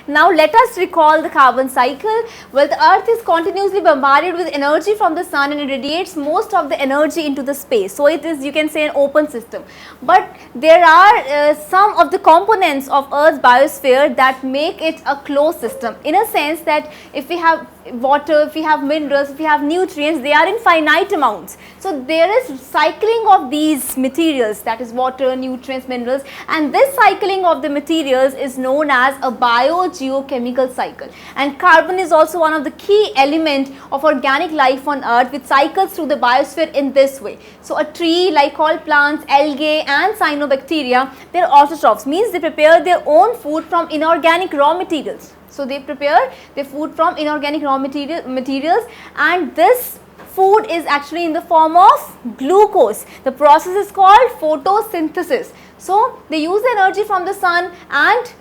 Now let us recall the carbon cycle. Well, the earth is continuously bombarded with energy from the sun and it radiates most of the energy into the space. So it is, you can say, an open system. But there are some of the components of earth's biosphere that make it a closed system, in a sense that if we have water, if we have minerals, if we have nutrients, they are in finite amounts. So there is cycling of these materials, that is water, nutrients, minerals, and this cycling of the materials is known as a biogeochemical cycle. And carbon is also one of the key elements of organic life on earth, which cycles through the biosphere in this way. So a tree, like all plants, algae and cyanobacteria, they are autotrophs, means they prepare their own food from inorganic raw materials. So they prepare their food from inorganic raw materials, and this food is actually in the form of glucose. The process is called photosynthesis. So they use the energy from the sun and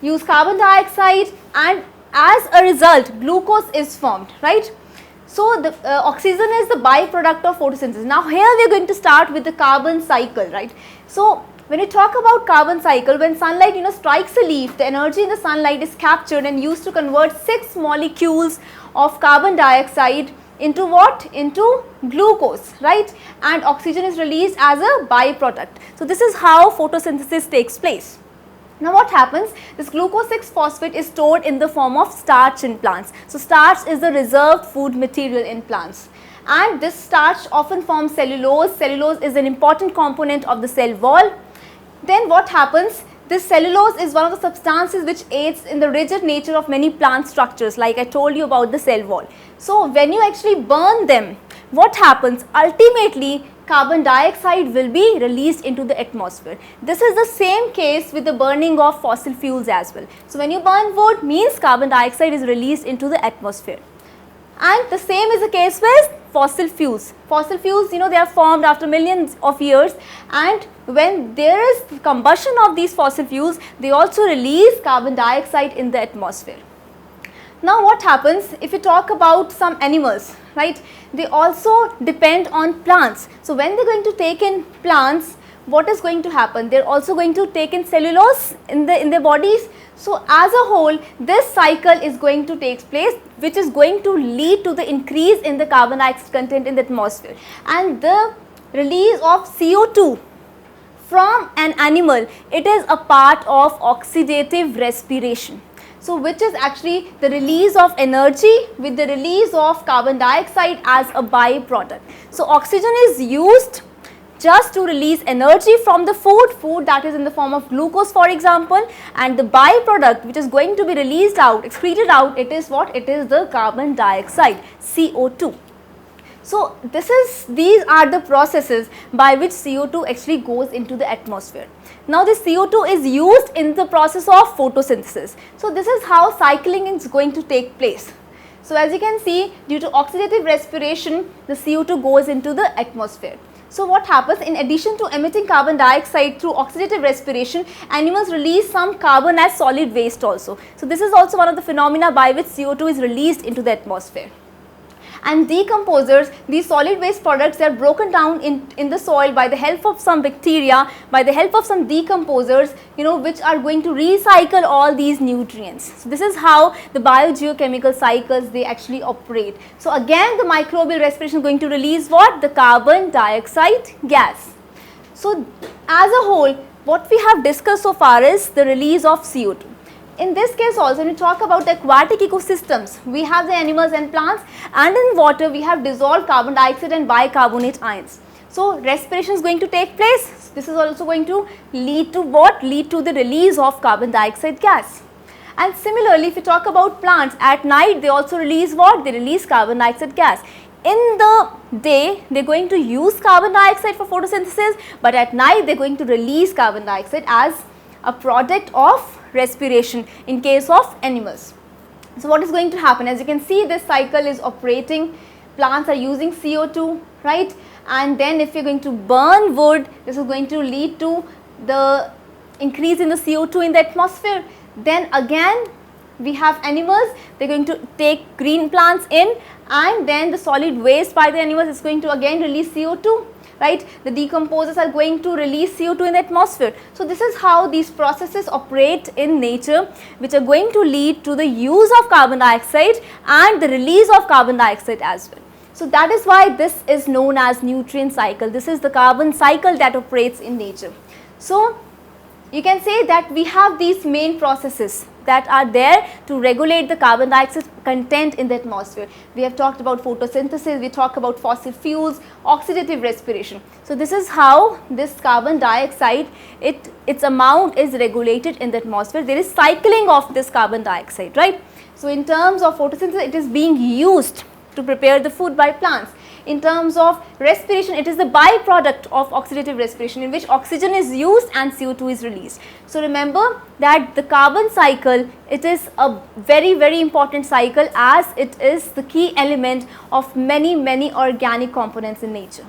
use carbon dioxide, and as a result glucose is formed, right? So the oxygen is the byproduct of photosynthesis. Now here we are going to start with the carbon cycle, right? So when we talk about carbon cycle, when sunlight strikes a leaf, the energy in the sunlight is captured and used to convert 6 molecules of carbon dioxide into what? Into glucose, right? And oxygen is released as a byproduct. So this is how photosynthesis takes place. Now what happens? This glucose 6-phosphate is stored in the form of starch in plants. So starch is the reserved food material in plants. And this starch often forms cellulose. Cellulose is an important component of the cell wall. Then what happens? This cellulose is one of the substances which aids in the rigid nature of many plant structures, like I told you about the cell wall. So when you actually burn them, what happens? Ultimately, carbon dioxide will be released into the atmosphere. This is the same case with the burning of fossil fuels as well. So when you burn wood, means carbon dioxide is released into the atmosphere. And the same is the case with fossil fuels. Fossil fuels, they are formed after millions of years, and when there is combustion of these fossil fuels, they also release carbon dioxide in the atmosphere. Now what happens if you talk about some animals, right? They also depend on plants. So when they are going to take in plants, what is going to happen? They are also going to take in cellulose in their bodies. So as a whole, this cycle is going to take place, which is going to lead to the increase in the carbon dioxide content in the atmosphere, and the release of CO2 from an animal. It is a part of oxidative respiration. So which is actually the release of energy with the release of carbon dioxide as a byproduct. So oxygen is used just to release energy from the food that is in the form of glucose, for example, and the byproduct which is going to be released out, excreted out, it is what? It is the carbon dioxide, CO2. So these are the processes by which CO2 actually goes into the atmosphere. Now this CO2 is used in the process of photosynthesis. So this is how cycling is going to take place. So as you can see, due to oxidative respiration, the CO2 goes into the atmosphere. So what happens? In addition to emitting carbon dioxide through oxidative respiration, animals release some carbon as solid waste also. So this is also one of the phenomena by which CO2 is released into the atmosphere. And decomposers, these solid waste products, they are broken down in the soil by the help of some bacteria, by the help of some decomposers, which are going to recycle all these nutrients. So this is how the biogeochemical cycles, they actually operate. So again, the microbial respiration is going to release what? The carbon dioxide gas. So as a whole, what we have discussed so far is the release of CO2. In this case also, when we talk about the aquatic ecosystems, we have the animals and plants, and in water we have dissolved carbon dioxide and bicarbonate ions. So respiration is going to take place. This is also going to lead to what? Lead to the release of carbon dioxide gas. And similarly, if you talk about plants, at night they also release what? They release carbon dioxide gas. In the day, they are going to use carbon dioxide for photosynthesis, but at night they are going to release carbon dioxide as a product of respiration in case of animals. So what is going to happen? As you can see, this cycle is operating. Plants are using CO2, right? And then if you are going to burn wood, this is going to lead to the increase in the CO2 in the atmosphere. Then again, we have animals, they are going to take green plants in, and then the solid waste by the animals is going to again release CO2. right? The decomposers are going to release CO2 in the atmosphere. So this is how these processes operate in nature, which are going to lead to the use of carbon dioxide and the release of carbon dioxide as well. So that is why this is known as nutrient cycle. This is the carbon cycle that operates in nature. So you can say that we have these main processes that are there to regulate the carbon dioxide content in the atmosphere. We have talked about photosynthesis, we talk about fossil fuels, oxidative respiration. So this is how this carbon dioxide, its amount is regulated in the atmosphere. There is cycling of this carbon dioxide, right? So in terms of photosynthesis, it is being used to prepare the food by plants. In terms of respiration, it is the byproduct of oxidative respiration, in which oxygen is used and CO2 is released. So remember that the carbon cycle, it is a very, very important cycle, as it is the key element of many organic components in nature.